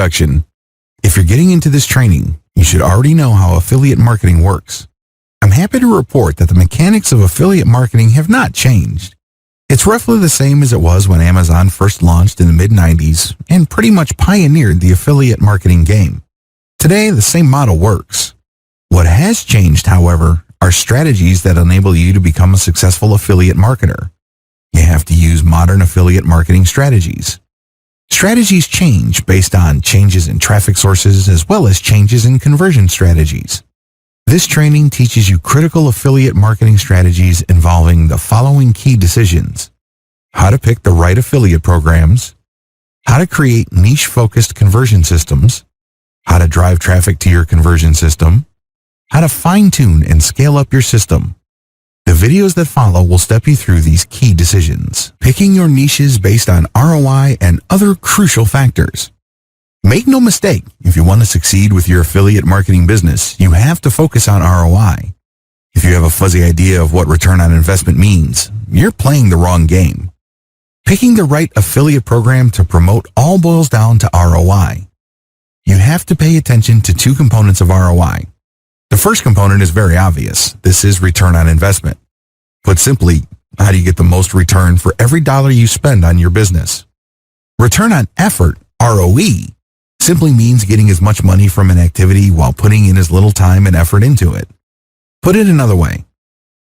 introduction. If you're getting into this training, you should already know how affiliate marketing works. I'm happy to report that the mechanics of affiliate marketing have not changed. It's roughly the same as it was when Amazon first launched in the mid-90s and pretty much pioneered the affiliate marketing game. Today, the same model works. What has changed, however, are strategies that enable you to become a successful affiliate marketer. You have to use modern affiliate marketing strategies. Strategies change based on changes in traffic sources as well as changes in conversion strategies. This training teaches you critical affiliate marketing strategies involving the following key decisions: how to pick the right affiliate programs, how to create niche-focused conversion systems, how to drive traffic to your conversion system, how to fine-tune and scale up your system. The videos that follow will step you through these key decisions, picking your niches based on ROI and other crucial factors. Make no mistake, if you want to succeed with your affiliate marketing business, you have to focus on ROI. If you have a fuzzy idea of what return on investment means, you're playing the wrong game. Picking the right affiliate program to promote all boils down to ROI. You have to pay attention to two components of ROI. The first component is very obvious. This is return on investment. Put simply, how do you get the most return for every dollar you spend on your business? Return on effort, ROE, simply means getting as much money from an activity while putting in as little time and effort into it. Put it another way.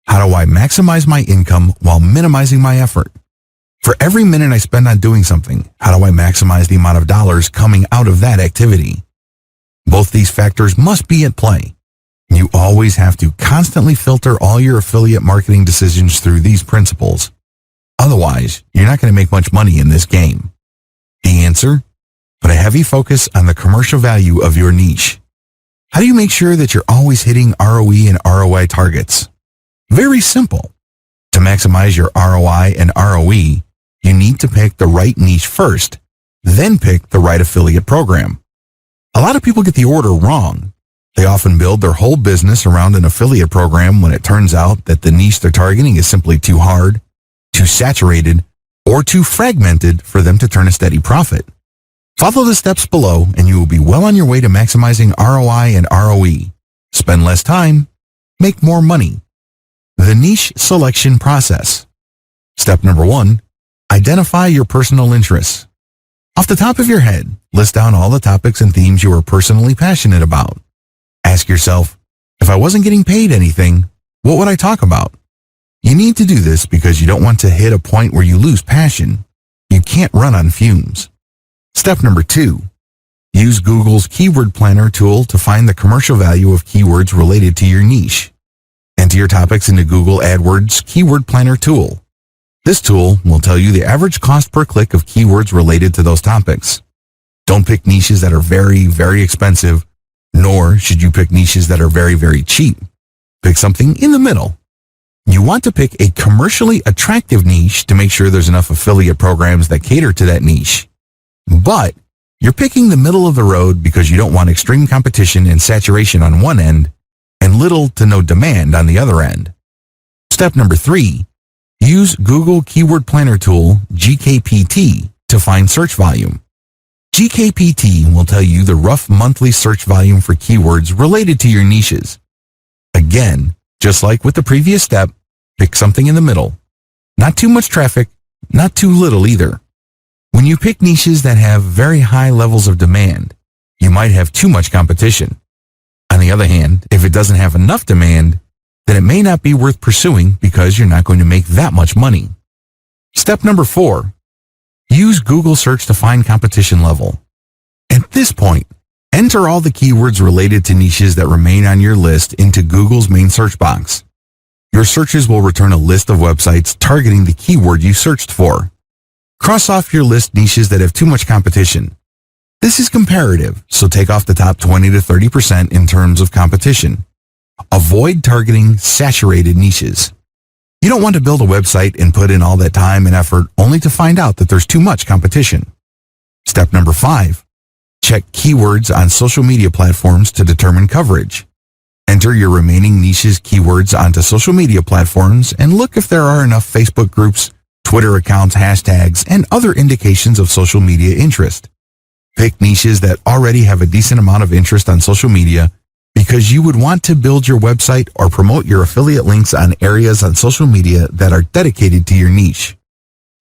How do I maximize my income while minimizing my effort? For every minute I spend on doing something, how do I maximize the amount of dollars coming out of that activity? Both these factors must be at play. You always have to constantly filter all your affiliate marketing decisions through these principles. Otherwise, you're not going to make much money in this game. The answer? Put a heavy focus on the commercial value of your niche. How do you make sure that you're always hitting ROE and ROI targets? Very simple. To maximize your ROI and ROE, you need to pick the right niche first, then pick the right affiliate program. A lot of people get the order wrong. They often build their whole business around an affiliate program when it turns out that the niche they're targeting is simply too hard, too saturated, or too fragmented for them to turn a steady profit. Follow the steps below and you will be well on your way to maximizing ROI and ROE. Spend less time, make more money. The niche selection process. Step number 1, identify your personal interests. Off the top of your head, list down all the topics and themes you are personally passionate about. Ask yourself, if I wasn't getting paid anything, what would I talk about? You need to do this because you don't want to hit a point where you lose passion. You can't run on fumes. Step number 2, use Google's Keyword Planner tool to find the commercial value of keywords related to your niche. Enter your topics into Google AdWords Keyword Planner tool. This tool will tell you the average cost per click of keywords related to those topics. Don't pick niches that are very, very expensive, nor should you pick niches that are very, very cheap. Pick something in the middle. You want to pick a commercially attractive niche to make sure there's enough affiliate programs that cater to that niche. But you're picking the middle of the road because you don't want extreme competition and saturation on one end and little to no demand on the other end. Step number 3, use Google Keyword Planner tool, GKPT, to find search volume. GKPT will tell you the rough monthly search volume for keywords related to your niches. Again, just like with the previous step, pick something in the middle. Not too much traffic, not too little either. When you pick niches that have very high levels of demand, you might have too much competition. On the other hand, if it doesn't have enough demand, then it may not be worth pursuing because you're not going to make that much money. Step number 4, use Google search to find competition level. At this point, enter all the keywords related to niches that remain on your list into Google's main search box. Your searches will return a list of websites targeting the keyword you searched for. Cross off your list niches that have too much competition. This is comparative, so take off the top 20 to 30% in terms of competition. Avoid targeting saturated niches. You don't want to build a website and put in all that time and effort only to find out that there's too much competition. Step number 5, check keywords on social media platforms to determine coverage. Enter your remaining niches keywords onto social media platforms and look if there are enough Facebook groups, Twitter accounts, hashtags, and other indications of social media interest. Pick niches that already have a decent amount of interest on social media because you would want to build your website or promote your affiliate links on areas on social media that are dedicated to your niche.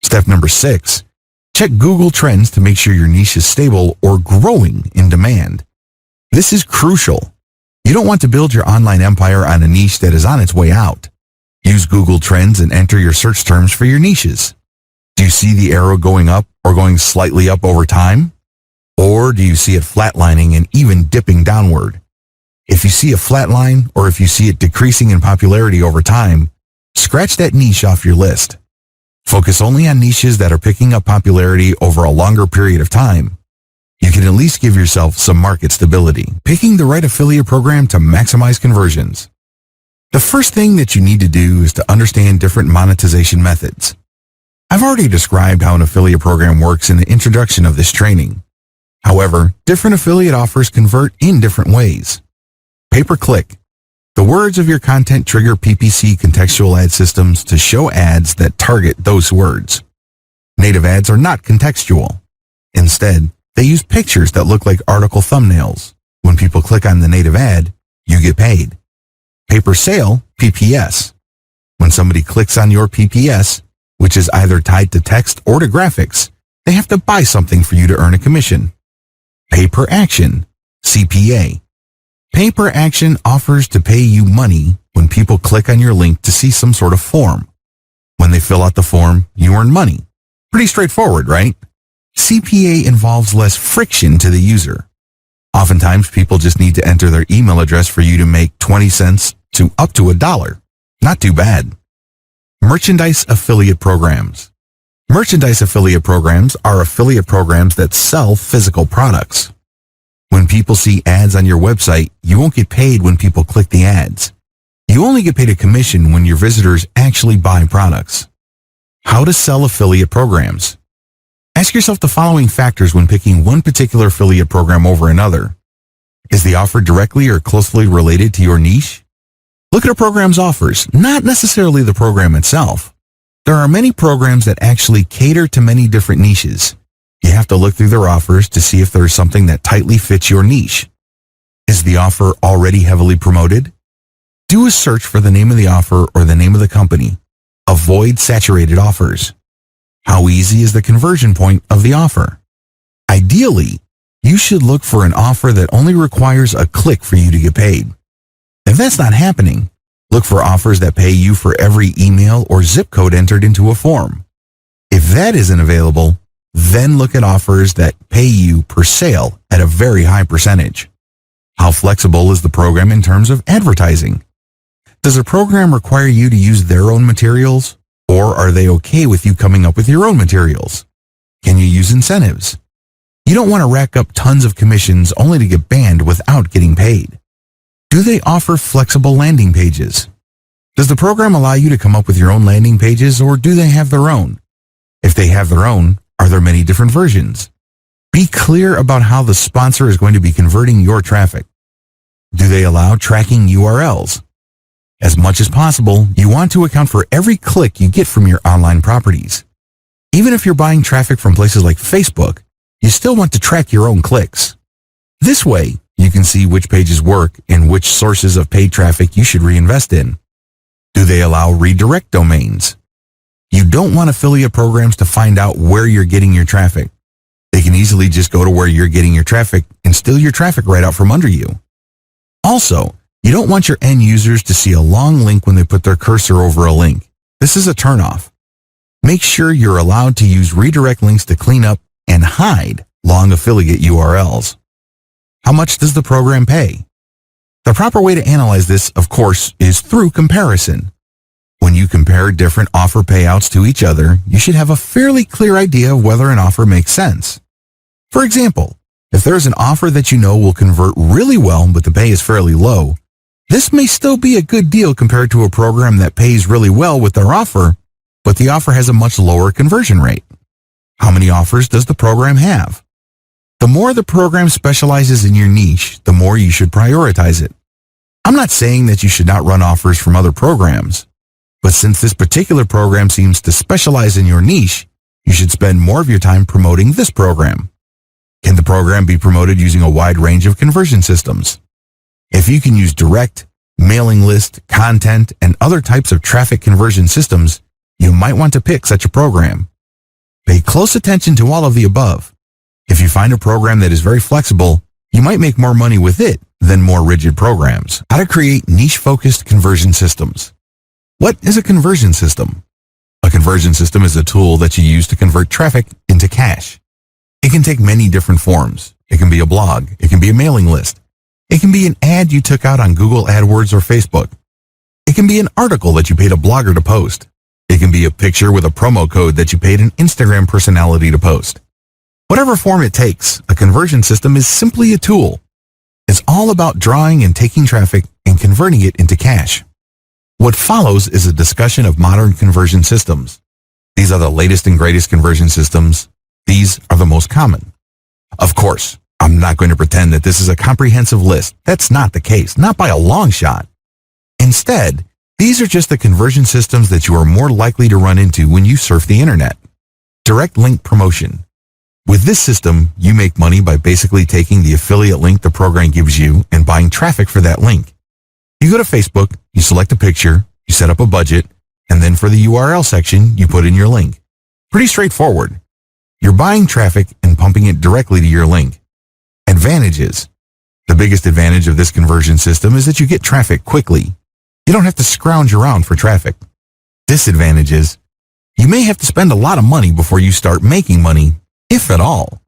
Step number 6, check Google Trends to make sure your niche is stable or growing in demand. This is crucial. You don't want to build your online empire on a niche that is on its way out. Use Google Trends and enter your search terms for your niches. Do you see the arrow going up or going slightly up over time? Or do you see it flatlining and even dipping downward? If you see a flat line or if you see it decreasing in popularity over time, scratch that niche off your list. Focus only on niches that are picking up popularity over a longer period of time. You can at least give yourself some market stability, picking the right affiliate program to maximize conversions. The first thing that you need to do is to understand different monetization methods. I've already described how an affiliate program works in the introduction of this training. However, different affiliate offers convert in different ways. Pay-per-click. The words of your content trigger PPC contextual ad systems to show ads that target those words. Native ads are not contextual. Instead, they use pictures that look like article thumbnails. When people click on the native ad, you get paid. Pay-per-sale, PPS. When somebody clicks on your PPS, which is either tied to text or to graphics, they have to buy something for you to earn a commission. Pay-per-action, CPA. Pay-per-action offers to pay you money when people click on your link to see some sort of form. When they fill out the form, you earn money. Pretty straightforward, right? CPA involves less friction to the user. Oftentimes, people just need to enter their email address for you to make 20 cents to up to $1. Not too bad. Merchandise affiliate programs. Merchandise affiliate programs are affiliate programs that sell physical products. When people see ads on your website, you won't get paid when people click the ads. You only get paid a commission when your visitors actually buy products. How to sell affiliate programs. Ask yourself the following factors when picking one particular affiliate program over another. Is the offer directly or closely related to your niche? Look at a program's offers, not necessarily the program itself. There are many programs that actually cater to many different niches. You have to look through their offers to see if there's something that tightly fits your niche. Is the offer already heavily promoted? Do a search for the name of the offer or the name of the company. Avoid saturated offers. How easy is the conversion point of the offer? Ideally, you should look for an offer that only requires a click for you to get paid. If that's not happening, look for offers that pay you for every email or zip code entered into a form. If that isn't available, then look at offers that pay you per sale at a very high percentage. How flexible is the program in terms of advertising? Does a program require you to use their own materials, or are they okay with you coming up with your own materials? Can you use incentives? You don't want to rack up tons of commissions only to get banned without getting paid. Do they offer flexible landing pages? Does the program allow you to come up with your own landing pages, or do they have their own? If they have their own, are there many different versions? Be clear about how the sponsor is going to be converting your traffic. Do they allow tracking URLs? As much as possible, you want to account for every click you get from your online properties. Even if you're buying traffic from places like Facebook, you still want to track your own clicks. This way, you can see which pages work and which sources of paid traffic you should reinvest in. Do they allow redirect domains? You don't want affiliate programs to find out where you're getting your traffic. They can easily just go to where you're getting your traffic and steal your traffic right out from under you. Also, you don't want your end users to see a long link when they put their cursor over a link. This is a turnoff. Make sure you're allowed to use redirect links to clean up and hide long affiliate URLs. How much does the program pay? The proper way to analyze this, of course, is through comparison. When you compare different offer payouts to each other, you should have a fairly clear idea of whether an offer makes sense. For example, if there is an offer that you know will convert really well but the pay is fairly low, this may still be a good deal compared to a program that pays really well with their offer, but the offer has a much lower conversion rate. How many offers does the program have? The more the program specializes in your niche, the more you should prioritize it. I'm not saying that you should not run offers from other programs, but since this particular program seems to specialize in your niche, you should spend more of your time promoting this program. Can the program be promoted using a wide range of conversion systems? If you can use direct, mailing list, content, and other types of traffic conversion systems, you might want to pick such a program. Pay close attention to all of the above. If you find a program that is very flexible, you might make more money with it than more rigid programs. How to create niche-focused conversion systems. What is a conversion system? A conversion system is a tool that you use to convert traffic into cash. It can take many different forms. It can be a blog. It can be a mailing list. It can be an ad you took out on Google AdWords or Facebook. It can be an article that you paid a blogger to post. It can be a picture with a promo code that you paid an Instagram personality to post. Whatever form it takes, a conversion system is simply a tool. It's all about drawing and taking traffic and converting it into cash. What follows is a discussion of modern conversion systems. These are the latest and greatest conversion systems. These are the most common. Of course, I'm not going to pretend that this is a comprehensive list. That's not the case, not by a long shot. Instead, these are just the conversion systems that you are more likely to run into when you surf the internet. Direct link promotion. With this system, you make money by basically taking the affiliate link the program gives you and buying traffic for that link. You go to Facebook, you select a picture, you set up a budget, and then for the URL section, you put in your link. Pretty straightforward. You're buying traffic and pumping it directly to your link. Advantages. The biggest advantage of this conversion system is that you get traffic quickly. You don't have to scrounge around for traffic. Disadvantages. You may have to spend a lot of money before you start making money, if at all.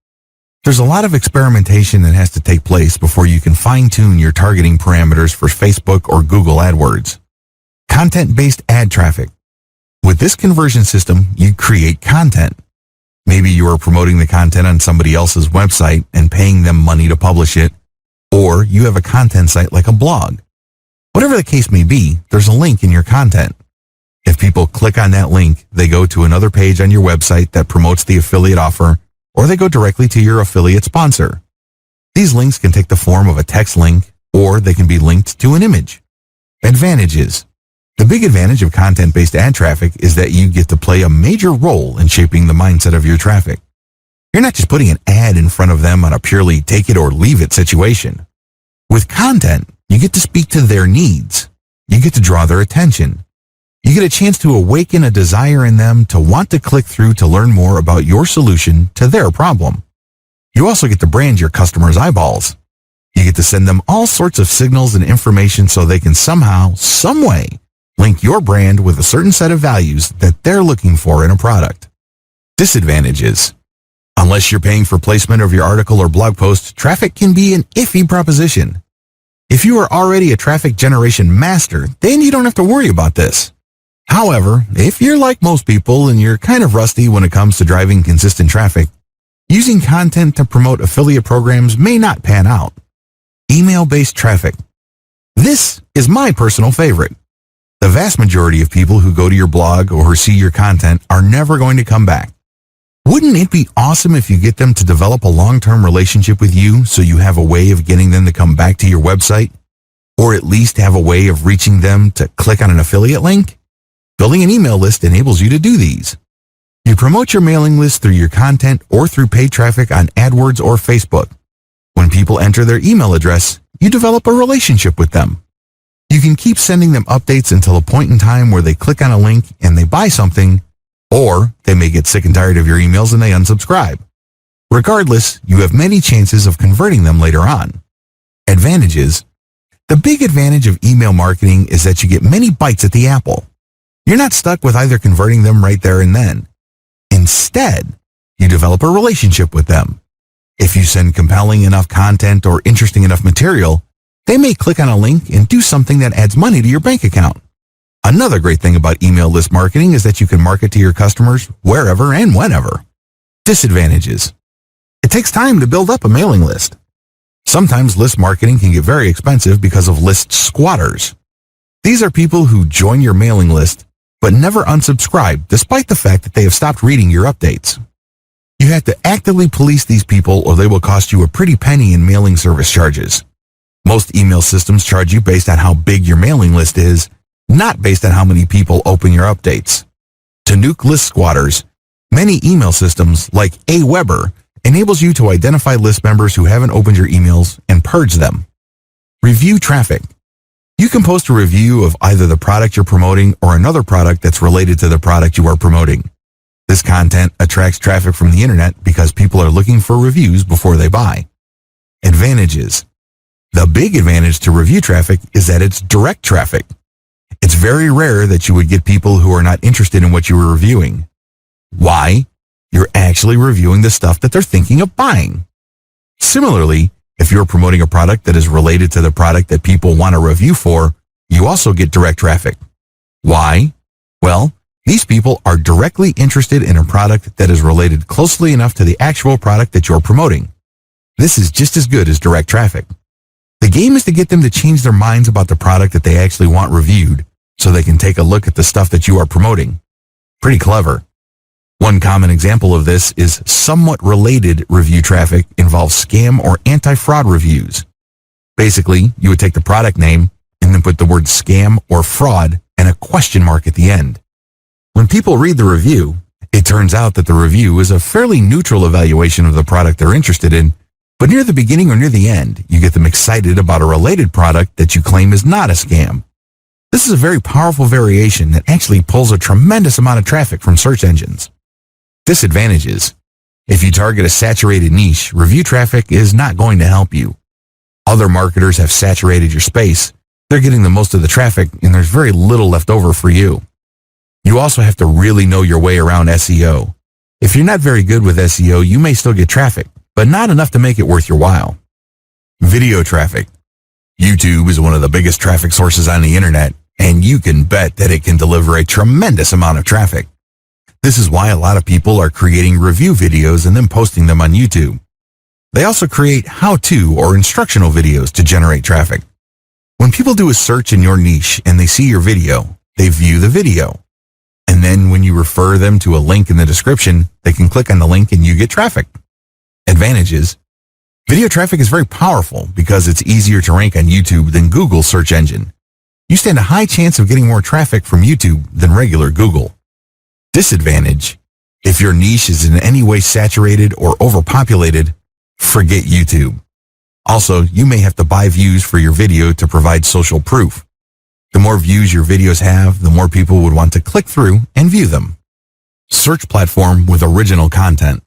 There's a lot of experimentation that has to take place before you can fine-tune your targeting parameters for Facebook or Google AdWords. Content-based ad traffic. With this conversion system, you create content. Maybe you are promoting the content on somebody else's website and paying them money to publish it, or you have a content site like a blog. Whatever the case may be, there's a link in your content. If people click on that link, they go to another page on your website that promotes the affiliate offer, or they go directly to your affiliate sponsor. These links can take the form of a text link, or they can be linked to an image. Advantages. The big advantage of content-based ad traffic is that you get to play a major role in shaping the mindset of your traffic. You're not just putting an ad in front of them on a purely take it or leave it situation. With content, you get to speak to their needs. You get to draw their attention. You get a chance to awaken a desire in them to want to click through to learn more about your solution to their problem. You also get to brand your customers' eyeballs. You get to send them all sorts of signals and information so they can somehow, some way, link your brand with a certain set of values that they're looking for in a product. Disadvantages. Unless you're paying for placement of your article or blog post, traffic can be an iffy proposition. If you are already a traffic generation master, then you don't have to worry about this. However, if you're like most people and you're kind of rusty when it comes to driving consistent traffic, using content to promote affiliate programs may not pan out. Email-based traffic. This is my personal favorite. The vast majority of people who go to your blog or who see your content are never going to come back. Wouldn't it be awesome if you get them to develop a long-term relationship with you so you have a way of getting them to come back to your website? Or at least have a way of reaching them to click on an affiliate link? Building an email list enables you to do these. You promote your mailing list through your content or through paid traffic on AdWords or Facebook. When people enter their email address, you develop a relationship with them. You can keep sending them updates until a point in time where they click on a link and they buy something, or they may get sick and tired of your emails and they unsubscribe. Regardless, you have many chances of converting them later on. Advantages. The big advantage of email marketing is that you get many bites at the apple. You're not stuck with either converting them right there and then. Instead, you develop a relationship with them. If you send compelling enough content or interesting enough material, they may click on a link and do something that adds money to your bank account. Another great thing about email list marketing is that you can market to your customers wherever and whenever. Disadvantages. It takes time to build up a mailing list. Sometimes list marketing can get very expensive because of list squatters. These are people who join your mailing list but never unsubscribe despite the fact that they have stopped reading your updates. You have to actively police these people or they will cost you a pretty penny in mailing service charges. Most email systems charge you based on how big your mailing list is, not based on how many people open your updates. To nuke list squatters, many email systems like Aweber enables you to identify list members who haven't opened your emails and purge them. Review traffic. You can post a review of either the product you're promoting or another product that's related to the product you are promoting. This content attracts traffic from the internet because people are looking for reviews before they buy. Advantages. The big advantage to review traffic is that it's direct traffic. It's very rare that you would get people who are not interested in what you were reviewing. Why? You're actually reviewing the stuff that they're thinking of buying. Similarly, if you're promoting a product that is related to the product that people want a review for, you also get direct traffic. Why? Well, these people are directly interested in a product that is related closely enough to the actual product that you're promoting. This is just as good as direct traffic. The game is to get them to change their minds about the product that they actually want reviewed so they can take a look at the stuff that you are promoting. Pretty clever. One common example of this is somewhat related review traffic involves scam or anti-fraud reviews. Basically, you would take the product name and then put the word scam or fraud and a question mark at the end. When people read the review, it turns out that the review is a fairly neutral evaluation of the product they're interested in, but near the beginning or near the end, you get them excited about a related product that you claim is not a scam. This is a very powerful variation that actually pulls a tremendous amount of traffic from search engines. Disadvantages. If you target a saturated niche, review traffic is not going to help you. Other marketers have saturated your space. They're getting the most of the traffic, and there's very little left over for you. You also have to really know your way around SEO. If you're not very good with SEO, you may still get traffic, but not enough to make it worth your while. Video traffic. YouTube is one of the biggest traffic sources on the internet, and you can bet that it can deliver a tremendous amount of traffic. This is why a lot of people are creating review videos and then posting them on YouTube. They also create how-to or instructional videos to generate traffic. When people do a search in your niche and they see your video, they view the video. And then when you refer them to a link in the description, they can click on the link and you get traffic. Advantages. Video traffic is very powerful because it's easier to rank on YouTube than Google's search engine. You stand a high chance of getting more traffic from YouTube than regular Google. Disadvantage. If your niche is in any way saturated or overpopulated, forget YouTube. Also, you may have to buy views for your video to provide social proof. The more views your videos have, the more people would want to click through and view them. Search platform with original content.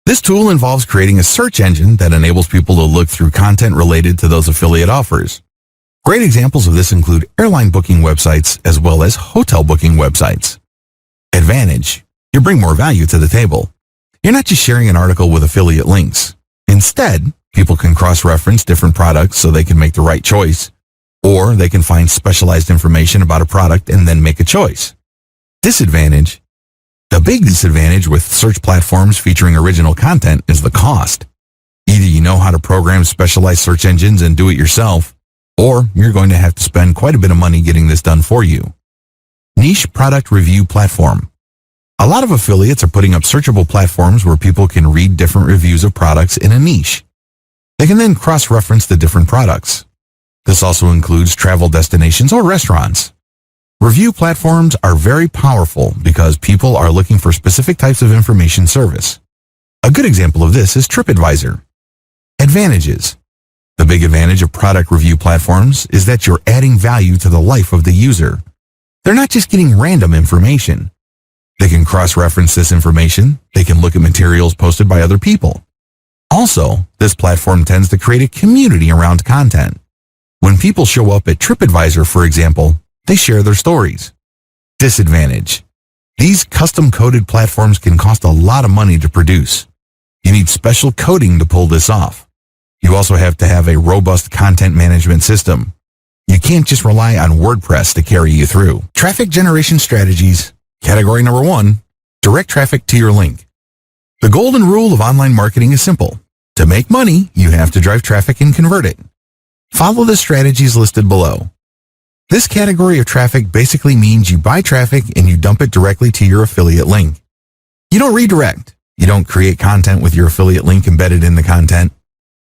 This tool involves creating a search engine that enables people to look through content related to those affiliate offers. Great examples of this include airline booking websites as well as hotel booking websites. Advantage. You bring more value to the table. You're not just sharing an article with affiliate links. Instead, people can cross-reference different products so they can make the right choice, or they can find specialized information about a product and then make a choice. Disadvantage. The big disadvantage with search platforms featuring original content is the cost. Either you know how to program specialized search engines and do it yourself, or you're going to have to spend quite a bit of money getting this done for you. Niche product review platform. A lot of affiliates are putting up searchable platforms where people can read different reviews of products in a niche. They can then cross-reference the different products. This also includes travel destinations or restaurants. Review platforms are very powerful because people are looking for specific types of information service. A good example of this is TripAdvisor. Advantages. The big advantage of product review platforms is that you're adding value to the life of the user. They're not just getting random information. They can cross-reference this information. They can look at materials posted by other people. Also, this platform tends to create a community around content. When people show up at TripAdvisor, for example, they share their stories. Disadvantage. These custom-coded platforms can cost a lot of money to produce. You need special coding to pull this off. You also have to have a robust content management system. You can't just rely on WordPress to carry you through. Traffic generation strategies. Category number 1, direct traffic to your link. The golden rule of online marketing is simple. To make money, you have to drive traffic and convert it. Follow the strategies listed below. This category of traffic basically means you buy traffic and you dump it directly to your affiliate link. You don't redirect. You don't create content with your affiliate link embedded in the content.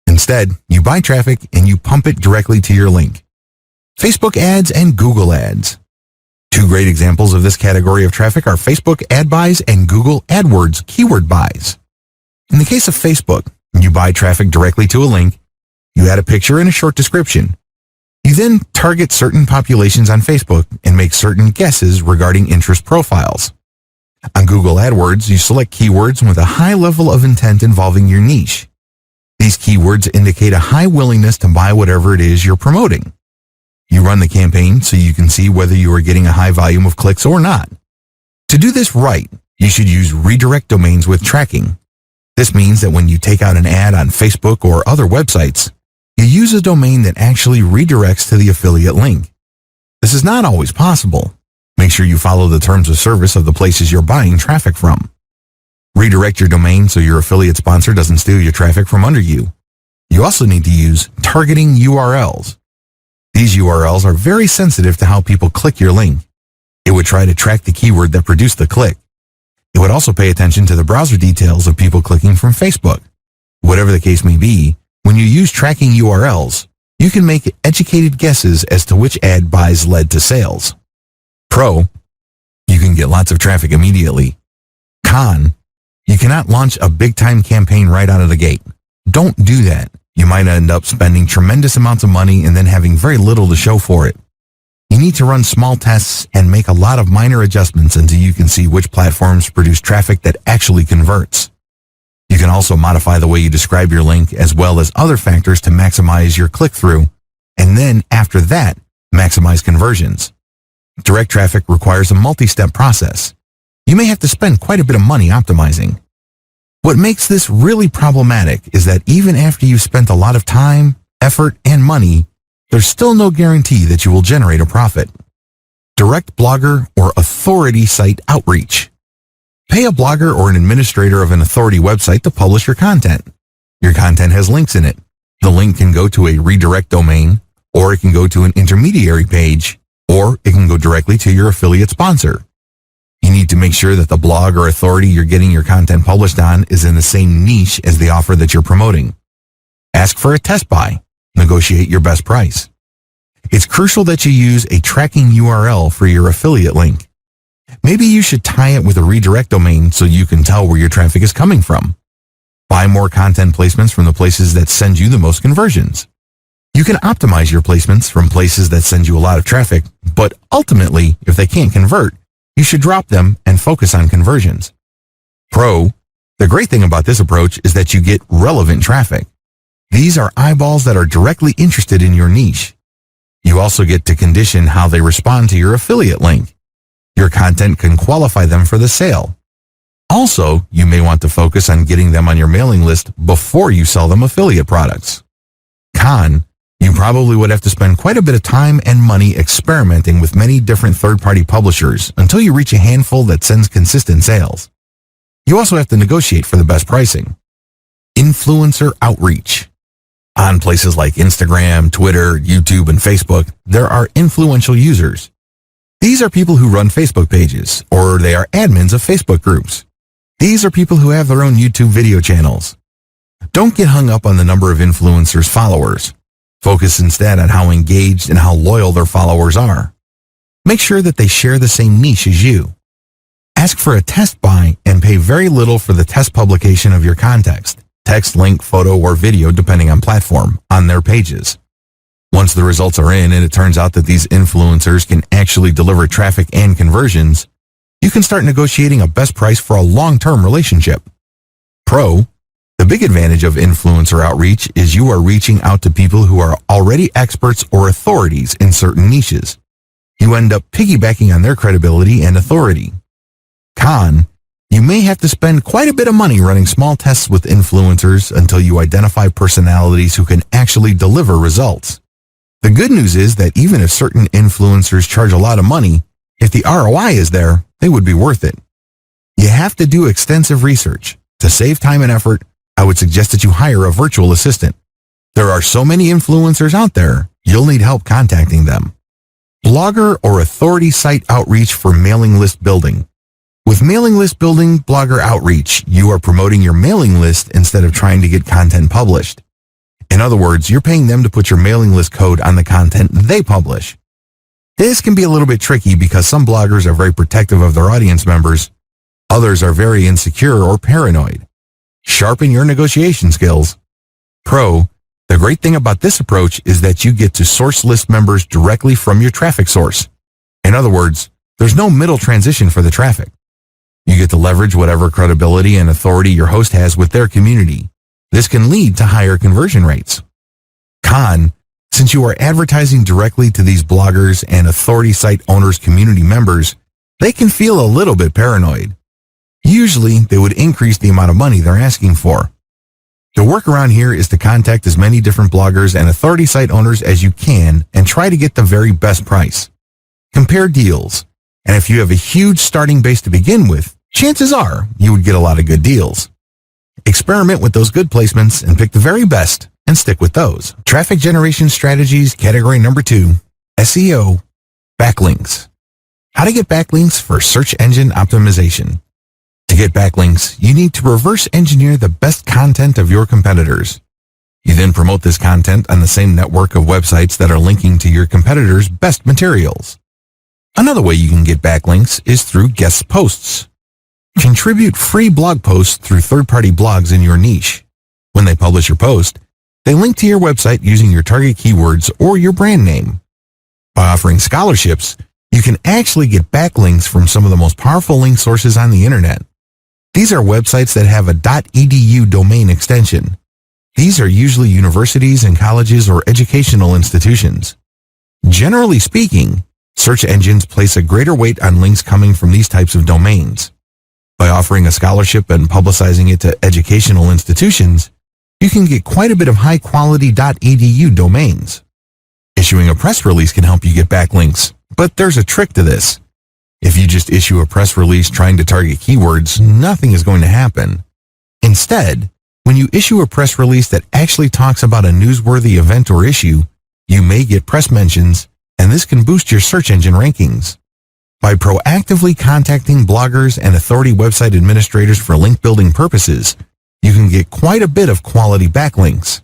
Instead, you buy traffic and you pump it directly to your link. Facebook ads and Google ads. Two great examples of this category of traffic are Facebook ad buys and Google AdWords keyword buys. In the case of Facebook, you buy traffic directly to a link, you add a picture and a short description. You then target certain populations on Facebook and make certain guesses regarding interest profiles. On Google AdWords, you select keywords with a high level of intent involving your niche. These keywords indicate a high willingness to buy whatever it is you're promoting. You run the campaign so you can see whether you are getting a high volume of clicks or not. To do this right, you should use redirect domains with tracking. This means that when you take out an ad on Facebook or other websites, you use a domain that actually redirects to the affiliate link. This is not always possible. Make sure you follow the terms of service of the places you're buying traffic from. Redirect your domain so your affiliate sponsor doesn't steal your traffic from under you. You also need to use targeting URLs. These URLs are very sensitive to how people click your link. It would try to track the keyword that produced the click. It would also pay attention to the browser details of people clicking from Facebook. Whatever the case may be, when you use tracking URLs, you can make educated guesses as to which ad buys led to sales. Pro, you can get lots of traffic immediately. Con, you cannot launch a big-time campaign right out of the gate. Don't do that. You might end up spending tremendous amounts of money and then having very little to show for it. You need to run small tests and make a lot of minor adjustments until you can see which platforms produce traffic that actually converts. You can also modify the way you describe your link as well as other factors to maximize your click-through, and then after that, maximize conversions. Direct traffic requires a multi-step process. You may have to spend quite a bit of money optimizing. What makes this really problematic is that even after you've spent a lot of time, effort, and money, there's still no guarantee that you will generate a profit. Direct blogger or authority site outreach. Pay a blogger or an administrator of an authority website to publish your content. Your content has links in it. The link can go to a redirect domain, or it can go to an intermediary page, or it can go directly to your affiliate sponsor. You need to make sure that the blog or authority you're getting your content published on is in the same niche as the offer that you're promoting. Ask for a test buy. Negotiate your best price. It's crucial that you use a tracking URL for your affiliate link. Maybe you should tie it with a redirect domain so you can tell where your traffic is coming from. Buy more content placements from the places that send you the most conversions. You can optimize your placements from places that send you a lot of traffic, but ultimately, if they can't convert, you should drop them and focus on conversions. Pro, the great thing about this approach is that you get relevant traffic. These are eyeballs that are directly interested in your niche. You also get to condition how they respond to your affiliate link. Your content can qualify them for the sale. Also, you may want to focus on getting them on your mailing list before you sell them affiliate products. Con, you probably would have to spend quite a bit of time and money experimenting with many different third-party publishers until you reach a handful that sends consistent sales. You also have to negotiate for the best pricing. Influencer outreach. On places like Instagram, Twitter, YouTube, and Facebook, there are influential users. These are people who run Facebook pages, or they are admins of Facebook groups. These are people who have their own YouTube video channels. Don't get hung up on the number of influencers' followers. Focus instead on how engaged and how loyal their followers are. Make sure that they share the same niche as you. Ask for a test buy and pay very little for the test publication of your context, text, link, photo, or video depending on platform, on their pages. Once the results are in and it turns out that these influencers can actually deliver traffic and conversions, you can start negotiating a best price for a long-term relationship. Pro, the big advantage of influencer outreach is you are reaching out to people who are already experts or authorities in certain niches. You end up piggybacking on their credibility and authority. Con, you may have to spend quite a bit of money running small tests with influencers until you identify personalities who can actually deliver results. The good news is that even if certain influencers charge a lot of money, if the ROI is there, they would be worth it. You have to do extensive research. To save time and effort, I would suggest that you hire a virtual assistant. There are so many influencers out there, you'll need help contacting them. Blogger or authority site outreach for mailing list building. With mailing list building, blogger outreach, you are promoting your mailing list instead of trying to get content published. In other words, you're paying them to put your mailing list code on the content they publish. This can be a little bit tricky because some bloggers are very protective of their audience members. Others are very insecure or paranoid. Sharpen your negotiation skills. Pro, the great thing about this approach is that you get to source list members directly from your traffic source. In other words, there's no middle transition for the traffic. You get to leverage whatever credibility and authority your host has with their community. This can lead to higher conversion rates. Con, since you are advertising directly to these bloggers and authority site owners' community members, they can feel a little bit paranoid. Usually, they would increase the amount of money they're asking for. The workaround here is to contact as many different bloggers and authority site owners as you can and try to get the very best price. Compare deals, and if you have a huge starting base to begin with, chances are you would get a lot of good deals. Experiment with those good placements and pick the very best and stick with those. Traffic generation strategies, category number 2, SEO, backlinks. How to get backlinks for search engine optimization. To get backlinks, you need to reverse engineer the best content of your competitors. You then promote this content on the same network of websites that are linking to your competitors' best materials. Another way you can get backlinks is through guest posts. Contribute free blog posts through third-party blogs in your niche. When they publish your post, they link to your website using your target keywords or your brand name. By offering scholarships, you can actually get backlinks from some of the most powerful link sources on the internet. These are websites that have a .edu domain extension. These are usually universities and colleges or educational institutions. Generally speaking, search engines place a greater weight on links coming from these types of domains. By offering a scholarship and publicizing it to educational institutions, you can get quite a bit of high-quality .edu domains. Issuing a press release can help you get backlinks, but there's a trick to this. If you just issue a press release trying to target keywords, nothing is going to happen. Instead, when you issue a press release that actually talks about a newsworthy event or issue, you may get press mentions, and this can boost your search engine rankings. By proactively contacting bloggers and authority website administrators for link building purposes, you can get quite a bit of quality backlinks.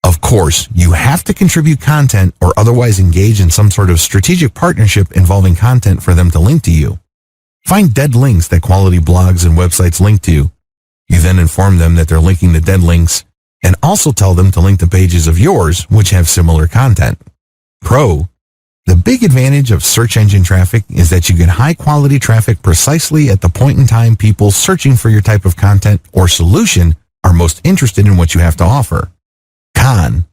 Of course, you have to contribute content or otherwise engage in some sort of strategic partnership involving content for them to link to you. Find dead links that quality blogs and websites link to. You then inform them that they're linking to dead links and also tell them to link to pages of yours which have similar content. Pro, the big advantage of search engine traffic is that you get high-quality traffic precisely at the point in time people searching for your type of content or solution are most interested in what you have to offer. Con,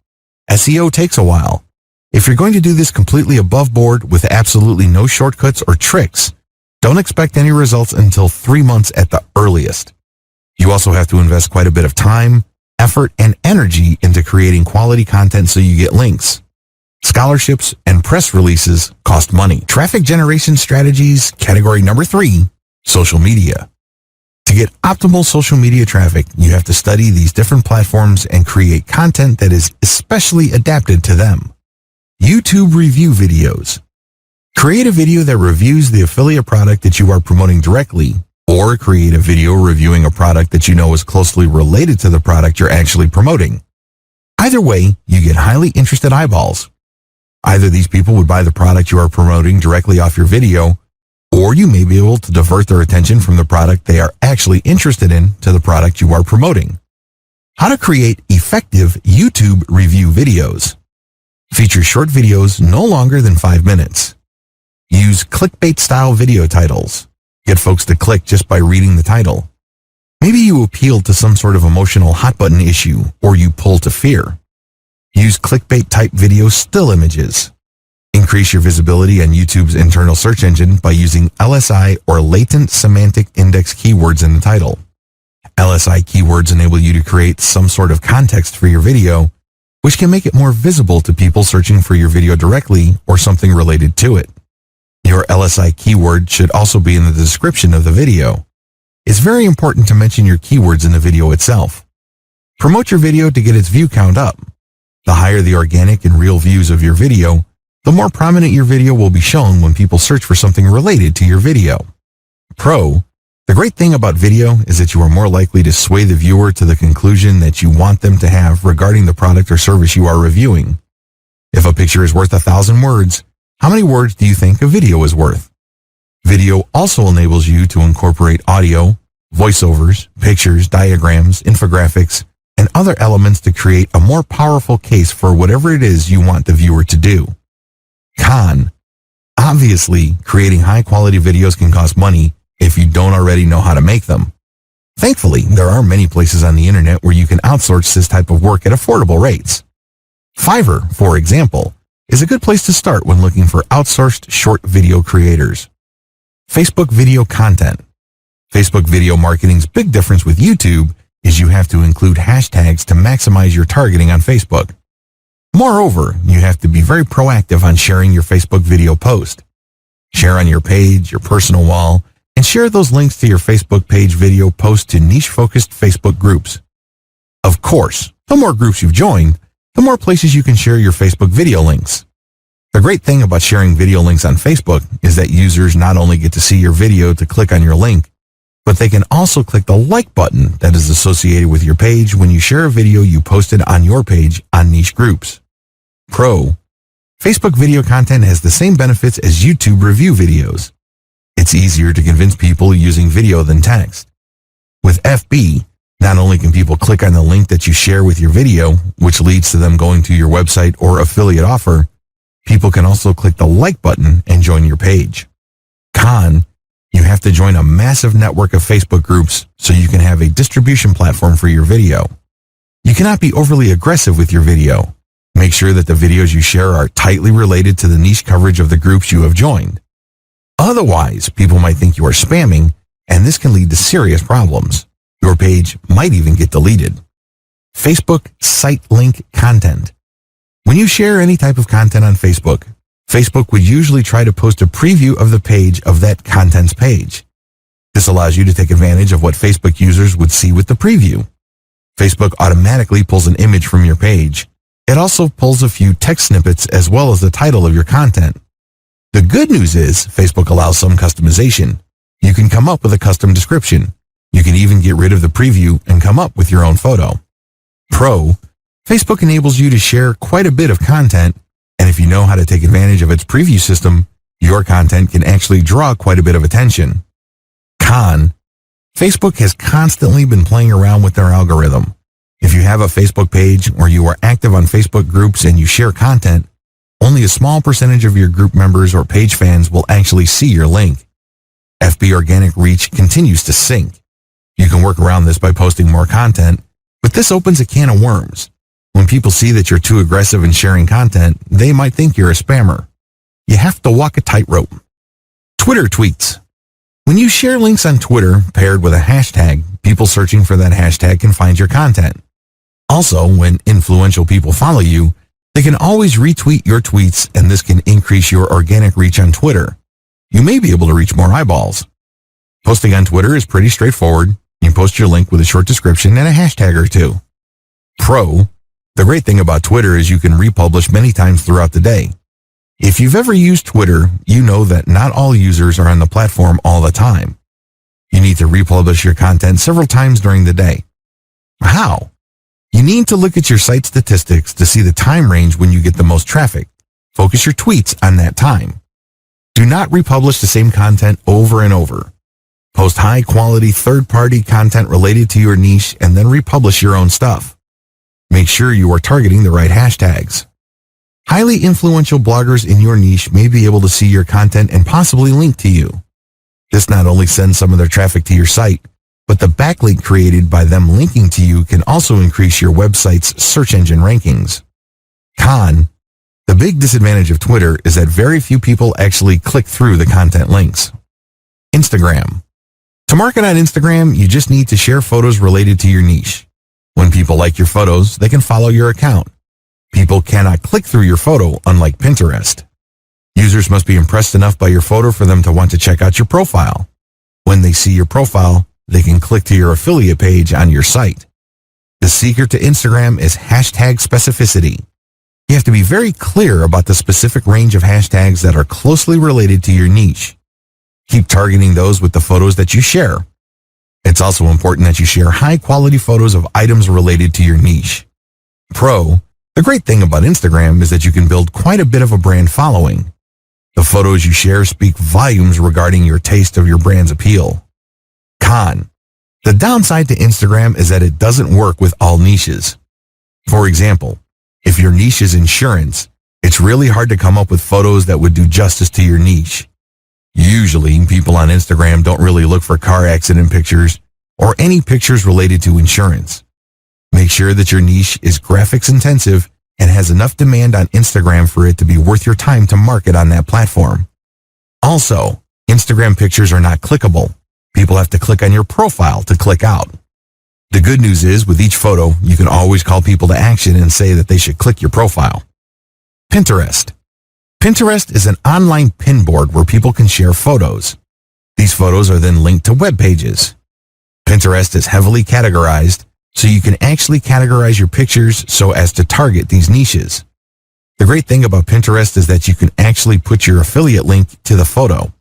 SEO takes a while. If you're going to do this completely above board with absolutely no shortcuts or tricks, don't expect any results until 3 months at the earliest. You also have to invest quite a bit of time, effort, and energy into creating quality content so you get links. Scholarships and press releases cost money. Traffic generation strategies, category number 3, social media. To get optimal social media traffic, you have to study these different platforms and create content that is especially adapted to them. YouTube review videos. Create a video that reviews the affiliate product that you are promoting directly, or create a video reviewing a product that you know is closely related to the product you're actually promoting. Either way, you get highly interested eyeballs. Either these people would buy the product you are promoting directly off your video, or you may be able to divert their attention from the product they are actually interested in to the product you are promoting. How to create effective YouTube review videos. Feature short videos no longer than 5 minutes. Use clickbait-style video titles. Get folks to click just by reading the title. Maybe you appeal to some sort of emotional hot-button issue, or you pull to fear. Use clickbait-type video still images. Increase your visibility on YouTube's internal search engine by using LSI or latent semantic index keywords in the title. LSI keywords enable you to create some sort of context for your video, which can make it more visible to people searching for your video directly or something related to it. Your LSI keyword should also be in the description of the video. It's very important to mention your keywords in the video itself. Promote your video to get its view count up. The higher the organic and real views of your video, the more prominent your video will be shown when people search for something related to your video. Pro, the great thing about video is that you are more likely to sway the viewer to the conclusion that you want them to have regarding the product or service you are reviewing. If a picture is worth 1,000 words, how many words do you think a video is worth? Video also enables you to incorporate audio, voiceovers, pictures, diagrams, infographics, and other elements to create a more powerful case for whatever it is you want the viewer to do. Con. Obviously, creating high-quality videos can cost money if you don't already know how to make them. Thankfully, there are many places on the internet where you can outsource this type of work at affordable rates. Fiverr, for example, is a good place to start when looking for outsourced short video creators. Facebook video content. Facebook video marketing's big difference with YouTube is you have to include hashtags to maximize your targeting on Facebook. Moreover, you have to be very proactive on sharing your Facebook video post. Share on your page, your personal wall, and share those links to your Facebook page video post to niche-focused Facebook groups. Of course, the more groups you've joined, the more places you can share your Facebook video links. The great thing about sharing video links on Facebook is that users not only get to see your video to click on your link, but they can also click the like button that is associated with your page when you share a video you posted on your page on niche groups. Pro. Facebook video content has the same benefits as YouTube review videos. It's easier to convince people using video than text. With FB, not only can people click on the link that you share with your video, which leads to them going to your website or affiliate offer, people can also click the like button and join your page. Con. You have to join a massive network of Facebook groups so you can have a distribution platform for your video. You cannot be overly aggressive with your video. Make sure that the videos you share are tightly related to the niche coverage of the groups you have joined. Otherwise, people might think you are spamming, and this can lead to serious problems. Your page might even get deleted. Facebook site link content. When you share any type of content on Facebook, Facebook would usually try to post a preview of the page of that content's page. This allows you to take advantage of what Facebook users would see with the preview. Facebook automatically pulls an image from your page. It also pulls a few text snippets as well as the title of your content. The good news is Facebook allows some customization. You can come up with a custom description. You can even get rid of the preview and come up with your own photo. Pro. Facebook enables you to share quite a bit of content, and if you know how to take advantage of its preview system, your content can actually draw quite a bit of attention. Con. Facebook has constantly been playing around with their algorithm. If you have a Facebook page or you are active on Facebook groups and you share content, only a small percentage of your group members or page fans will actually see your link. FB organic reach continues to sink. You can work around this by posting more content, but this opens a can of worms. When people see that you're too aggressive in sharing content, they might think you're a spammer. You have to walk a tightrope. Twitter tweets. When you share links on Twitter paired with a hashtag, people searching for that hashtag can find your content. Also, when influential people follow you, they can always retweet your tweets, and this can increase your organic reach on Twitter. You may be able to reach more eyeballs. Posting on Twitter is pretty straightforward. You post your link with a short description and a hashtag or two. Pro. The great thing about Twitter is you can republish many times throughout the day. If you've ever used Twitter, you know that not all users are on the platform all the time. You need to republish your content several times during the day. How? You need to look at your site statistics to see the time range when you get the most traffic. Focus your tweets on that time. Do not republish the same content over and over. Post high-quality third-party content related to your niche and then republish your own stuff. Make sure you are targeting the right hashtags. Highly influential bloggers in your niche may be able to see your content and possibly link to you. This not only sends some of their traffic to your site, but the backlink created by them linking to you can also increase your website's search engine rankings. Con. The big disadvantage of Twitter is that very few people actually click through the content links. Instagram. To market on Instagram, you just need to share photos related to your niche. When people like your photos, they can follow your account. People cannot click through your photo, unlike Pinterest. Users must be impressed enough by your photo for them to want to check out your profile. When they see your profile, they can click to your affiliate page on your site. The secret to Instagram is hashtag specificity. You have to be very clear about the specific range of hashtags that are closely related to your niche. Keep targeting those with the photos that you share. It's also important that you share high-quality photos of items related to your niche. Pro. The great thing about Instagram is that you can build quite a bit of a brand following. The photos you share speak volumes regarding your taste of your brand's appeal. Con. The downside to Instagram is that it doesn't work with all niches. For example, if your niche is insurance, it's really hard to come up with photos that would do justice to your niche. Usually, people on Instagram don't really look for car accident pictures or any pictures related to insurance. Make sure that your niche is graphics intensive and has enough demand on Instagram for it to be worth your time to market on that platform. Also, Instagram pictures are not clickable. People have to click on your profile to click out. The good news is, with each photo, you can always call people to action and say that they should click your profile. Pinterest. Pinterest is an online pin board where people can share photos. These photos are then linked to web pages. Pinterest is heavily categorized, so you can actually categorize your pictures so as to target these niches. The great thing about Pinterest is that you can actually put your affiliate link to the photo.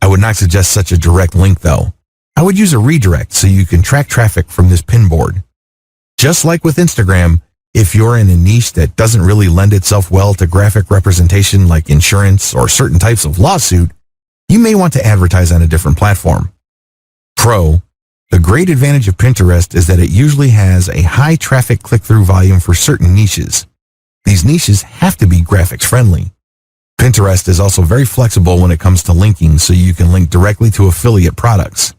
I would not suggest such a direct link though. I would use a redirect so you can track traffic from this pin board. Just like with Instagram, if you're in a niche that doesn't really lend itself well to graphic representation like insurance or certain types of lawsuit, you may want to advertise on a different platform. Pro. The great advantage of Pinterest is that it usually has a high traffic click-through volume for certain niches. These niches have to be graphics friendly. Pinterest is also very flexible when it comes to linking, so you can link directly to affiliate products.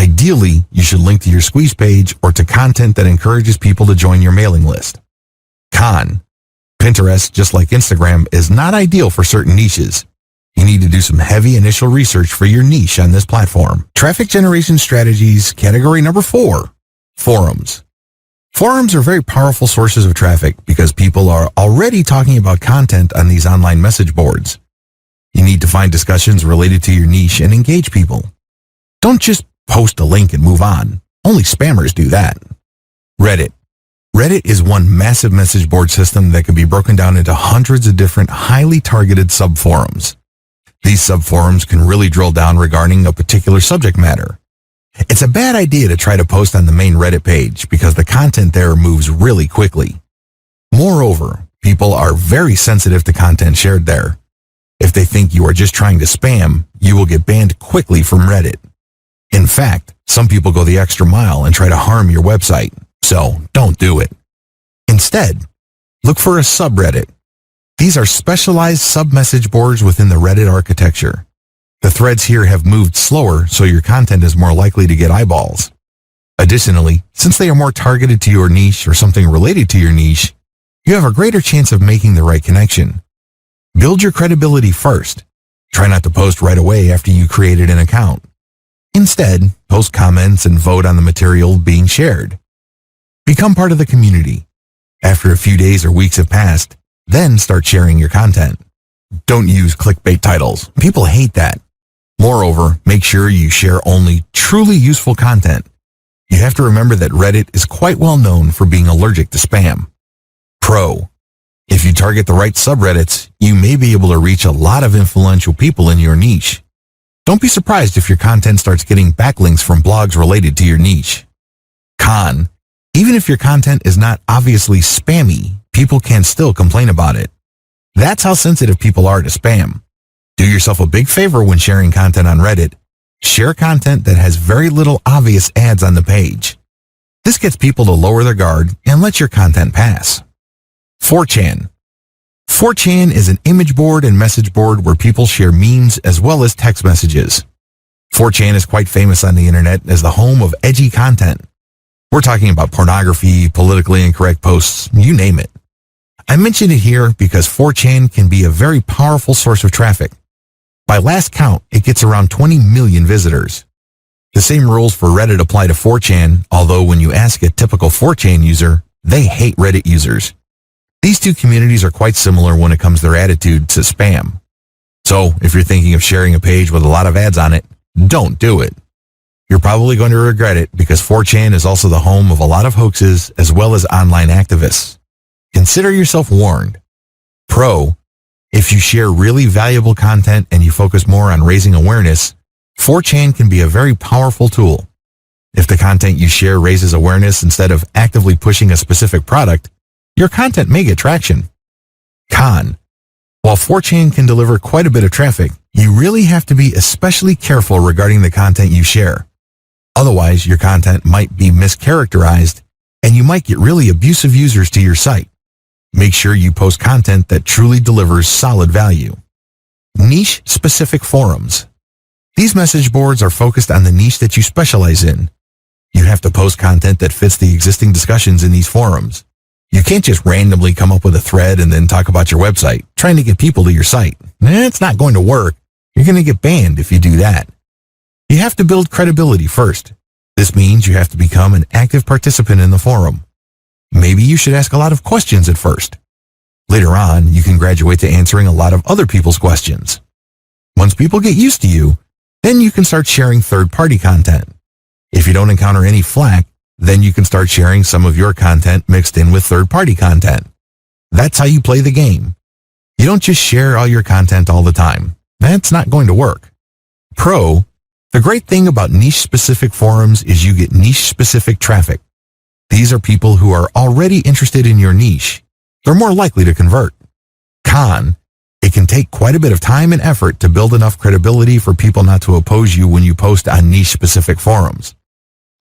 Ideally, you should link to your squeeze page or to content that encourages people to join your mailing list. Con. Pinterest, just like Instagram, is not ideal for certain niches. You need to do some heavy initial research for your niche on this platform. Traffic generation strategies, category number 4, forums. Forums are very powerful sources of traffic because people are already talking about content on these online message boards. You need to find discussions related to your niche and engage people. Don't just post a link and move on. Only spammers do that. Reddit. Reddit is one massive message board system that can be broken down into hundreds of different highly targeted subforums. These subforums can really drill down regarding a particular subject matter. It's a bad idea to try to post on the main Reddit page because the content there moves really quickly. Moreover, people are very sensitive to content shared there. If they think you are just trying to spam, you will get banned quickly from Reddit. In fact, some people go the extra mile and try to harm your website, so don't do it. Instead, look for a subreddit. These are specialized sub-message boards within the Reddit architecture. The threads here have moved slower, so your content is more likely to get eyeballs. Additionally, since they are more targeted to your niche or something related to your niche, you have a greater chance of making the right connection. Build your credibility first. Try not to post right away after you created an account. Instead, post comments and vote on the material being shared. Become part of the community. After a few days or weeks have passed, then start sharing your content. Don't use clickbait titles. People hate that. Moreover, make sure you share only truly useful content. You have to remember that Reddit is quite well known for being allergic to spam. Pro. If you target the right subreddits, you may be able to reach a lot of influential people in your niche. Don't be surprised if your content starts getting backlinks from blogs related to your niche. Con. Even if your content is not obviously spammy, people can still complain about it. That's how sensitive people are to spam. Do yourself a big favor when sharing content on Reddit. Share content that has very little obvious ads on the page. This gets people to lower their guard and let your content pass. 4chan. 4chan is an image board and message board where people share memes as well as text messages. 4chan is quite famous on the internet as the home of edgy content. We're talking about pornography, politically incorrect posts, you name it. I mention it here because 4chan can be a very powerful source of traffic. By last count, it gets around 20 million visitors. The same rules for Reddit apply to 4chan, although when you ask a typical 4chan user, they hate Reddit users. These two communities are quite similar when it comes to their attitude to spam. So, if you're thinking of sharing a page with a lot of ads on it, don't do it. You're probably going to regret it because 4chan is also the home of a lot of hoaxes as well as online activists. Consider yourself warned. Pro. If you share really valuable content and you focus more on raising awareness, 4chan can be a very powerful tool. If the content you share raises awareness instead of actively pushing a specific product, your content may get traction. Con. While 4chan can deliver quite a bit of traffic, you really have to be especially careful regarding the content you share. Otherwise, your content might be mischaracterized and you might get really abusive users to your site. Make sure you post content that truly delivers solid value. Niche-specific forums. These message boards are focused on the niche that you specialize in. You have to post content that fits the existing discussions in these forums. You can't just randomly come up with a thread and then talk about your website, trying to get people to your site. It's not going to work. You're going to get banned if you do that. You have to build credibility first. This means you have to become an active participant in the forum. Maybe you should ask a lot of questions at first. Later on, you can graduate to answering a lot of other people's questions. Once people get used to you, then you can start sharing third-party content. If you don't encounter any flack, then you can start sharing some of your content mixed in with third-party content. That's how you play the game. You don't just share all your content all the time. That's not going to work. Pro, the great thing about niche-specific forums is you get niche-specific traffic. These are people who are already interested in your niche. They're more likely to convert. Con, it can take quite a bit of time and effort to build enough credibility for people not to oppose you when you post on niche-specific forums.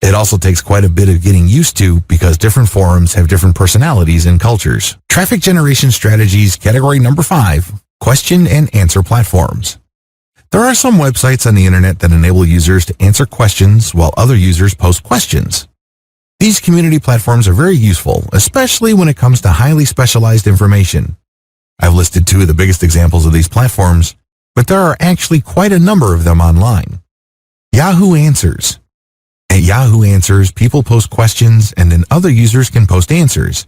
It also takes quite a bit of getting used to because different forums have different personalities and cultures. Traffic generation strategies, category number 5, question and answer platforms. There are some websites on the internet that enable users to answer questions while other users post questions. These community platforms are very useful, especially when it comes to highly specialized information. I've listed 2 of the biggest examples of these platforms, but there are actually quite a number of them online. Yahoo Answers. At Yahoo Answers, people post questions and then other users can post answers.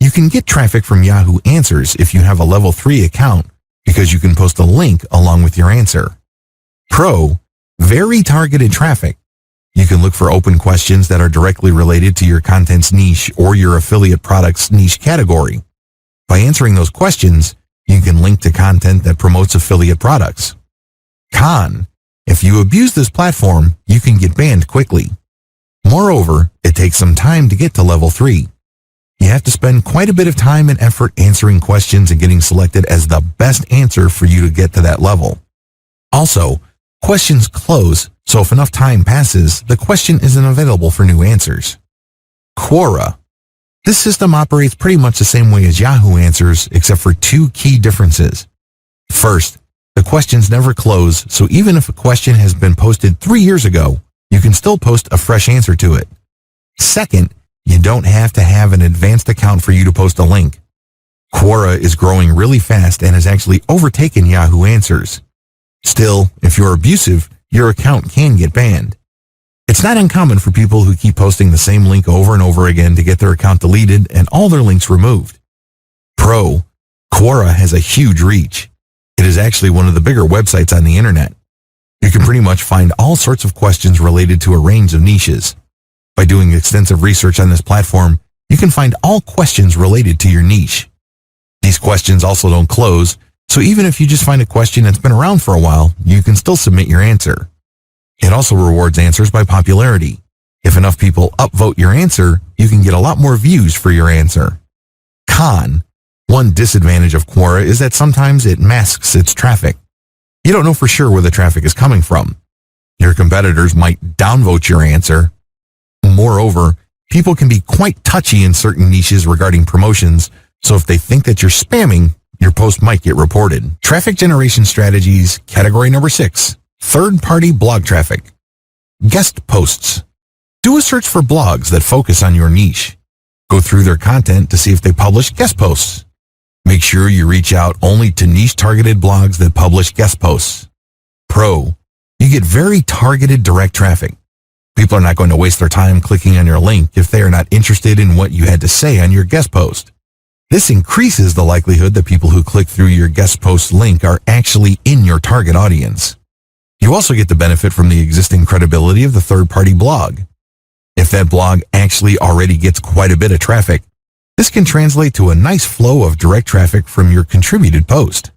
You can get traffic from Yahoo Answers if you have a level 3 account because you can post a link along with your answer. Pro, very targeted traffic. You can look for open questions that are directly related to your content's niche or your affiliate product's niche category. By answering those questions, you can link to content that promotes affiliate products. Con, if you abuse this platform, you can get banned quickly. Moreover, it takes some time to get to level 3. You have to spend quite a bit of time and effort answering questions and getting selected as the best answer for you to get to that level. Also, questions close, so if enough time passes, the question isn't available for new answers. Quora. This system operates pretty much the same way as Yahoo Answers, except for 2 key differences. First, the questions never close, so even if a question has been posted 3 years ago, you can still post a fresh answer to it. Second, you don't have to have an advanced account for you to post a link. Quora is growing really fast and has actually overtaken Yahoo Answers. Still, if you're abusive, your account can get banned. It's not uncommon for people who keep posting the same link over and over again to get their account deleted and all their links removed. Pro, Quora has a huge reach. It is actually one of the bigger websites on the internet. You can pretty much find all sorts of questions related to a range of niches. By doing extensive research on this platform, you can find all questions related to your niche. These questions also don't close, so even if you just find a question that's been around for a while, you can still submit your answer. It also rewards answers by popularity. If enough people upvote your answer, you can get a lot more views for your answer. Con. One disadvantage of Quora is that sometimes it masks its traffic. You don't know for sure where the traffic is coming from. Your competitors might downvote your answer. Moreover, people can be quite touchy in certain niches regarding promotions, so if they think that you're spamming, your post might get reported. Traffic generation strategies, category number 6. Third-party blog traffic. Guest posts. Do a search for blogs that focus on your niche. Go through their content to see if they publish guest posts. Make sure you reach out only to niche-targeted blogs that publish guest posts. Pro, you get very targeted direct traffic. People are not going to waste their time clicking on your link if they are not interested in what you had to say on your guest post. This increases the likelihood that people who click through your guest post link are actually in your target audience. You also get the benefit from the existing credibility of the third-party blog. If that blog actually already gets quite a bit of traffic, this can translate to a nice flow of direct traffic from your contributed post.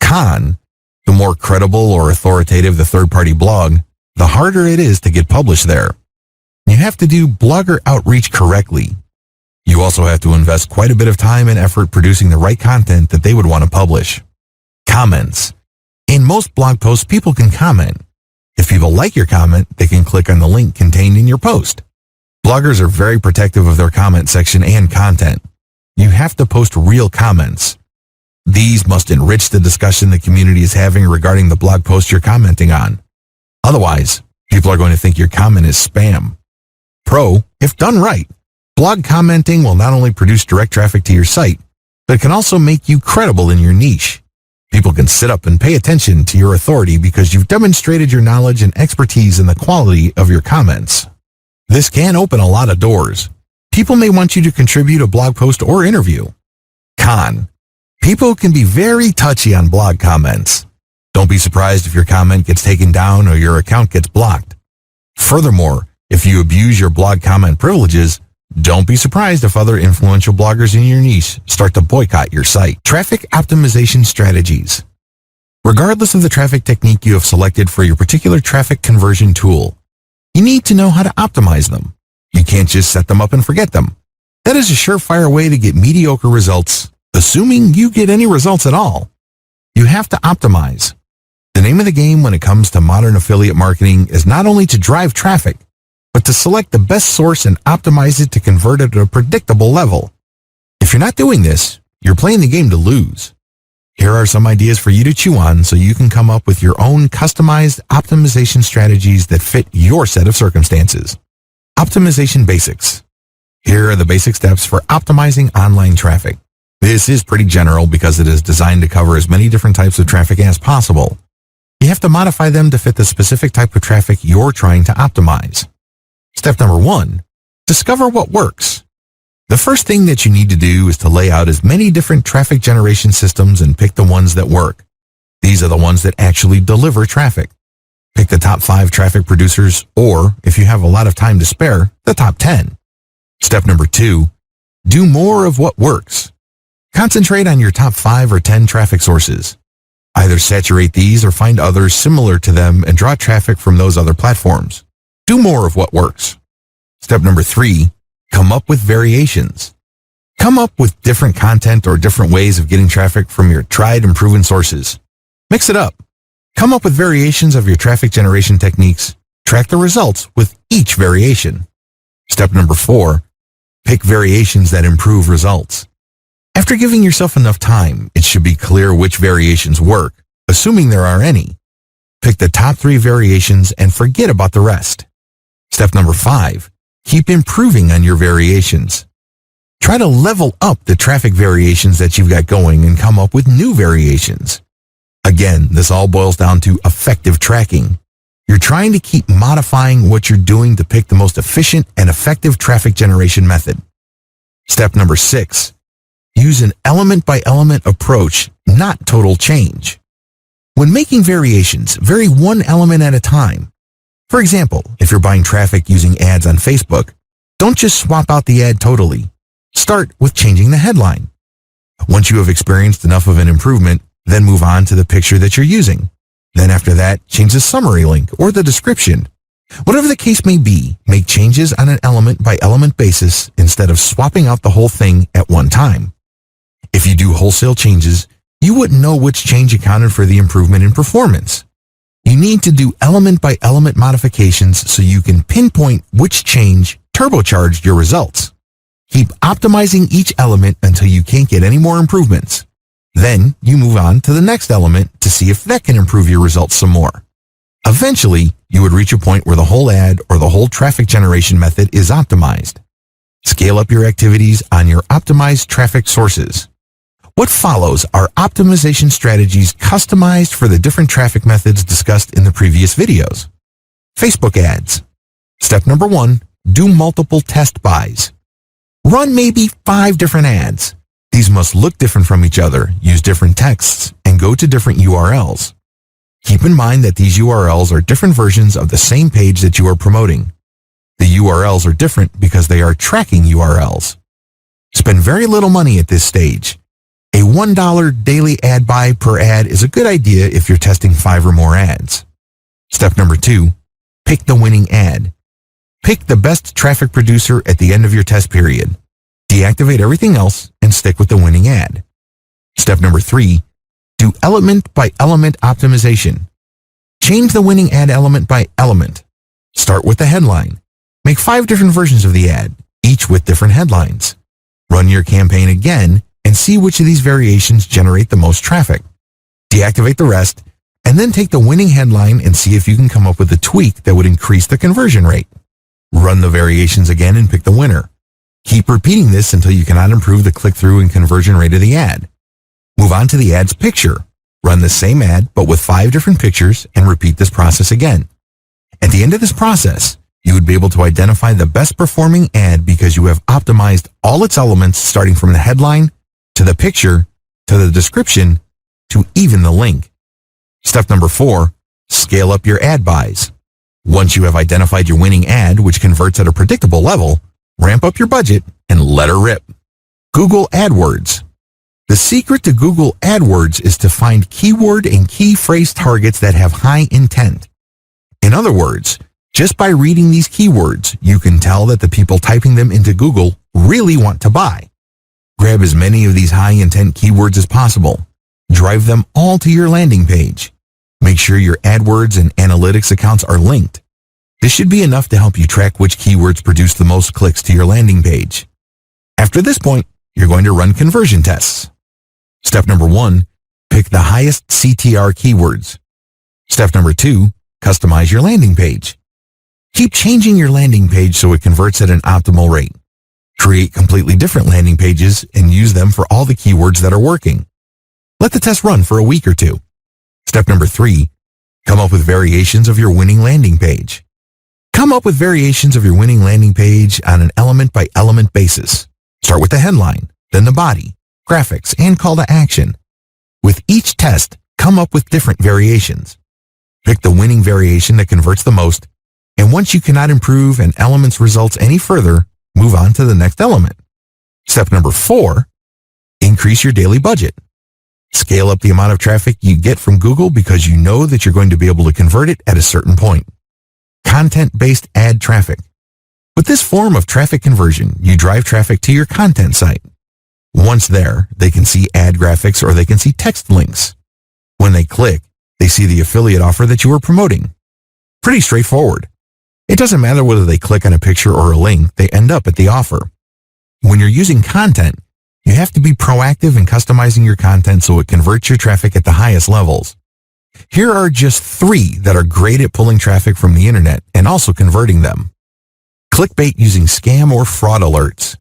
Con, the more credible or authoritative the third-party blog, the harder it is to get published there. You have to do blogger outreach correctly. You also have to invest quite a bit of time and effort producing the right content that they would want to publish. Comments. In most blog posts, people can comment. If people like your comment, they can click on the link contained in your post. Bloggers are very protective of their comment section and content. You have to post real comments. These must enrich the discussion the community is having regarding the blog post you're commenting on. Otherwise, people are going to think your comment is spam. Pro, if done right, blog commenting will not only produce direct traffic to your site, but it can also make you credible in your niche. People can sit up and pay attention to your authority because you've demonstrated your knowledge and expertise in the quality of your comments. This can open a lot of doors. People may want you to contribute a blog post or interview. Con, people can be very touchy on blog comments. Don't be surprised if your comment gets taken down or your account gets blocked. Furthermore, if you abuse your blog comment privileges, don't be surprised if other influential bloggers in your niche start to boycott your site. Traffic optimization strategies. Regardless of the traffic technique you have selected for your particular traffic conversion tool, you need to know how to optimize them. You can't just set them up and forget them. That is a surefire way to get mediocre results, assuming you get any results at all. You have to optimize. The name of the game when it comes to modern affiliate marketing is not only to drive traffic, but to select the best source and optimize it to convert it at a predictable level. If you're not doing this, you're playing the game to lose. Here are some ideas for you to chew on so you can come up with your own customized optimization strategies that fit your set of circumstances. Optimization basics. Here are the basic steps for optimizing online traffic. This is pretty general because it is designed to cover as many different types of traffic as possible. You have to modify them to fit the specific type of traffic you're trying to optimize. Step number 1, discover what works. The first thing that you need to do is to lay out as many different traffic generation systems and pick the ones that work. These are the ones that actually deliver traffic. Pick the top 5 traffic producers, or, if you have a lot of time to spare, the top 10. Step number 2, do more of what works. Concentrate on your top 5 or 10 traffic sources. Either saturate these or find others similar to them and draw traffic from those other platforms. Do more of what works. Step number 3, come up with variations. Come up with different content or different ways of getting traffic from your tried and proven sources. Mix it up. Come up with variations of your traffic generation techniques. Track the results with each variation. Step number 4, pick variations that improve results. After giving yourself enough time, it should be clear which variations work, assuming there are any. Pick the top 3 variations and forget about the rest. Step number 5, keep improving on your variations. Try to level up the traffic variations that you've got going and come up with new variations. Again, this all boils down to effective tracking. You're trying to keep modifying what you're doing to pick the most efficient and effective traffic generation method. Step number 6, use an element-by-element approach, not total change. When making variations, vary one element at a time. For example, if you're buying traffic using ads on Facebook, don't just swap out the ad totally. Start with changing the headline. Once you have experienced enough of an improvement, then move on to the picture that you're using. Then after that, change the summary link or the description. Whatever the case may be, make changes on an element-by-element basis instead of swapping out the whole thing at one time. If you do wholesale changes, you wouldn't know which change accounted for the improvement in performance. You need to do element-by-element modifications so you can pinpoint which change turbocharged your results. Keep optimizing each element until you can't get any more improvements. Then you move on to the next element to see if that can improve your results some more. Eventually, you would reach a point where the whole ad or the whole traffic generation method is optimized. Scale up your activities on your optimized traffic sources. What follows are optimization strategies customized for the different traffic methods discussed in the previous videos. Facebook ads. Step number 1, do multiple test buys. Run maybe 5 different ads. These must look different from each other, use different texts, and go to different URLs. Keep in mind that these URLs are different versions of the same page that you are promoting. The URLs are different because they are tracking URLs. Spend very little money at this stage. A $1 daily ad buy per ad is a good idea if you're testing 5 or more ads. Step number 2, pick the winning ad. Pick the best traffic producer at the end of your test period. Deactivate everything else and stick with the winning ad. Step number 3, do element-by-element optimization. Change the winning ad element by element. Start with the headline. Make 5 different versions of the ad, each with different headlines. Run your campaign again and see which of these variations generate the most traffic. Deactivate the rest, and then take the winning headline and see if you can come up with a tweak that would increase the conversion rate. Run the variations again and pick the winner. Keep repeating this until you cannot improve the click-through and conversion rate of the ad. Move on to the ad's picture. Run the same ad, but with 5 different pictures, and repeat this process again. At the end of this process, you would be able to identify the best performing ad because you have optimized all its elements starting from the headline, to the picture, to the description, to even the link. Step number 4, scale up your ad buys. Once you have identified your winning ad, which converts at a predictable level, ramp up your budget and let her rip. Google AdWords. The secret to Google AdWords is to find keyword and key phrase targets that have high intent. In other words, just by reading these keywords, you can tell that the people typing them into Google really want to buy. Grab as many of these high intent keywords as possible. Drive them all to your landing page. Make sure your AdWords and analytics accounts are linked. This should be enough to help you track which keywords produce the most clicks to your landing page. After this point, you're going to run conversion tests. Step number 1, pick the highest CTR keywords. Step number 2, customize your landing page. Keep changing your landing page so it converts at an optimal rate. Create completely different landing pages and use them for all the keywords that are working. Let the test run for a week or 2. Step number 3, come up with variations of your winning landing page. Come up with variations of your winning landing page on an element-by-element basis. Start with the headline, then the body, graphics, and call to action. With each test, come up with different variations. Pick the winning variation that converts the most, and once you cannot improve an element's results any further, move on to the next element. Step number 4, increase your daily budget. Scale up the amount of traffic you get from Google because you know that you're going to be able to convert it at a certain point. Content-based ad traffic. With this form of traffic conversion, you drive traffic to your content site. Once there, they can see ad graphics or they can see text links. When they click, they see the affiliate offer that you are promoting. Pretty straightforward. It doesn't matter whether they click on a picture or a link, they end up at the offer. When you're using content, you have to be proactive in customizing your content so it converts your traffic at the highest levels. Here are just 3 that are great at pulling traffic from the internet and also converting them. Clickbait using scam or fraud alerts.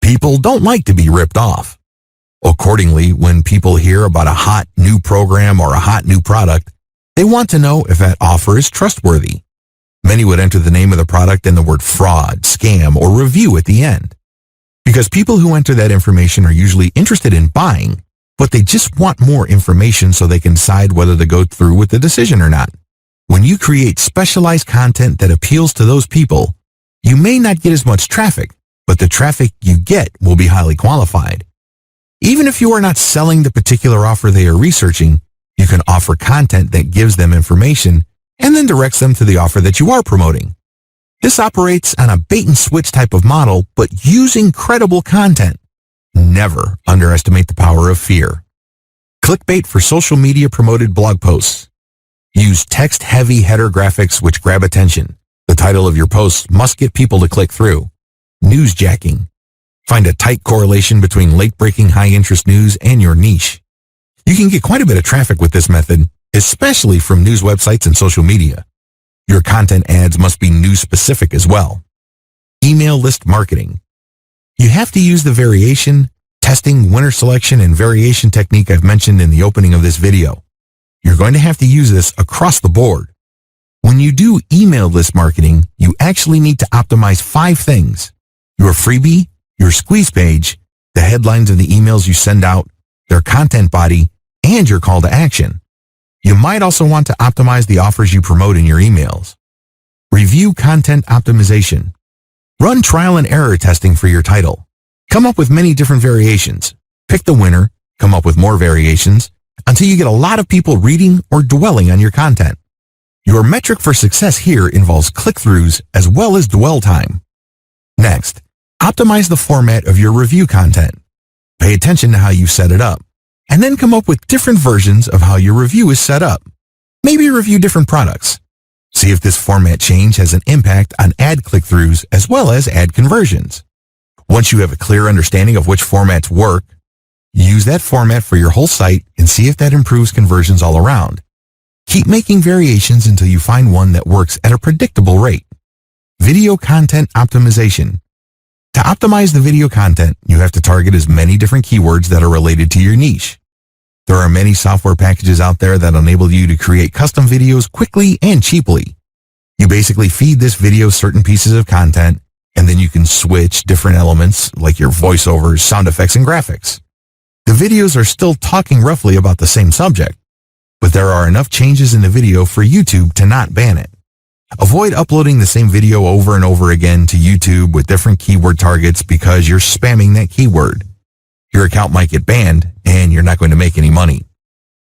People don't like to be ripped off. Accordingly, when people hear about a hot new program or a hot new product, they want to know if that offer is trustworthy. Many would enter the name of the product and the word fraud, scam, or review at the end. Because people who enter that information are usually interested in buying, but they just want more information so they can decide whether to go through with the decision or not. When you create specialized content that appeals to those people, you may not get as much traffic, but the traffic you get will be highly qualified. Even if you are not selling the particular offer they are researching, you can offer content that gives them information and then directs them to the offer that you are promoting. This operates on a bait-and-switch type of model, but using credible content. Never underestimate the power of fear. Clickbait for social media promoted blog posts. Use text-heavy header graphics which grab attention. The title of your posts must get people to click through. Newsjacking. Find a tight correlation between late-breaking high-interest news and your niche. You can get quite a bit of traffic with this method, especially from news websites and social media. Your content ads must be news-specific as well. Email list marketing. You have to use the variation, testing, winner selection, and variation technique I've mentioned in the opening of this video. You're going to have to use this across the board. When you do email list marketing, you actually need to optimize 5 things: your freebie, your squeeze page, the headlines of the emails you send out, their content body, and your call to action. You might also want to optimize the offers you promote in your emails. Review content optimization. Run trial and error testing for your title. Come up with many different variations. Pick the winner, come up with more variations, until you get a lot of people reading or dwelling on your content. Your metric for success here involves click-throughs as well as dwell time. Next, optimize the format of your review content. Pay attention to how you set it up, and then come up with different versions of how your review is set up. Maybe review different products. See if this format change has an impact on ad click-throughs as well as ad conversions. Once you have a clear understanding of which formats work, use that format for your whole site and see if that improves conversions all around. Keep making variations until you find one that works at a predictable rate. Video content optimization. To optimize the video content, you have to target as many different keywords that are related to your niche. There are many software packages out there that enable you to create custom videos quickly and cheaply. You basically feed this video certain pieces of content, and then you can switch different elements like your voiceovers, sound effects, and graphics. The videos are still talking roughly about the same subject, but there are enough changes in the video for YouTube to not ban it. Avoid uploading the same video over and over again to YouTube with different keyword targets because you're spamming that keyword. Your account might get banned, and you're not going to make any money.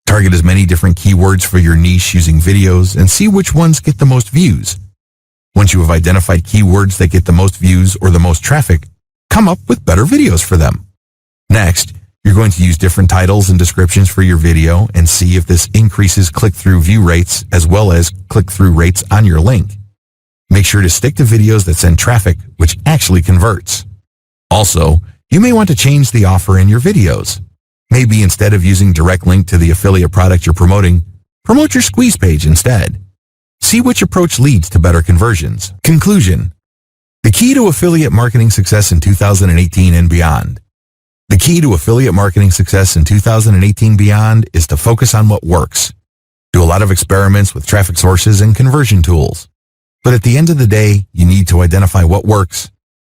Target as many different keywords for your niche using videos and see which ones get the most views. Once you have identified keywords that get the most views or the most traffic, come up with better videos for them. Next, you're going to use different titles and descriptions for your video and see if this increases click-through view rates as well as click-through rates on your link. Make sure to stick to videos that send traffic, which actually converts. Also, you may want to change the offer in your videos. Maybe instead of using direct link to the affiliate product you're promoting, promote your squeeze page instead. See which approach leads to better conversions. Conclusion. The key to affiliate marketing success in 2018 and beyond. The key to affiliate marketing success in 2018 beyond is to focus on what works. Do a lot of experiments with traffic sources and conversion tools. But at the end of the day, you need to identify what works,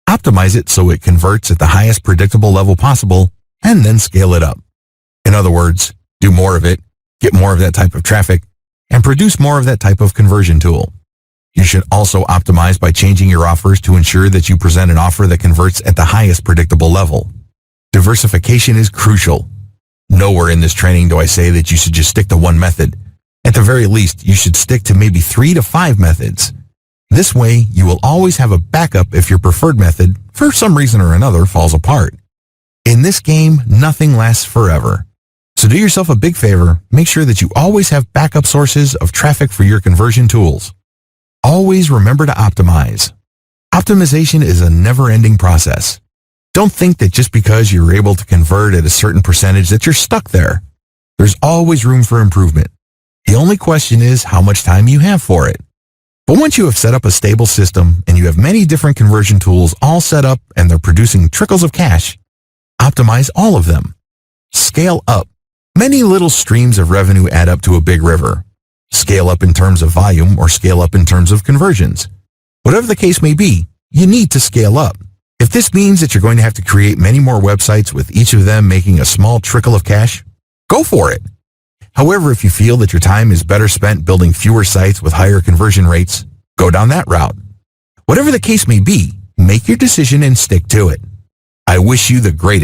optimize it so it converts at the highest predictable level possible, and then scale it up. In other words, do more of it, get more of that type of traffic, and produce more of that type of conversion tool. You should also optimize by changing your offers to ensure that you present an offer that converts at the highest predictable level. Diversification is crucial. Nowhere in this training do I say that you should just stick to one method. At the very least, you should stick to maybe 3 to 5 methods. This way, you will always have a backup if your preferred method, for some reason or another, falls apart. In this game, nothing lasts forever. So do yourself a big favor, make sure that you always have backup sources of traffic for your conversion tools. Always remember to optimize. Optimization is a never-ending process. Don't think that just because you're able to convert at a certain percentage that you're stuck there. There's always room for improvement. The only question is how much time you have for it. But once you have set up a stable system and you have many different conversion tools all set up and they're producing trickles of cash, optimize all of them. Scale up. Many little streams of revenue add up to a big river. Scale up in terms of volume or scale up in terms of conversions. Whatever the case may be, you need to scale up. If this means that you're going to have to create many more websites with each of them making a small trickle of cash, go for it. However, if you feel that your time is better spent building fewer sites with higher conversion rates, go down that route. Whatever the case may be, make your decision and stick to it. I wish you the greatest.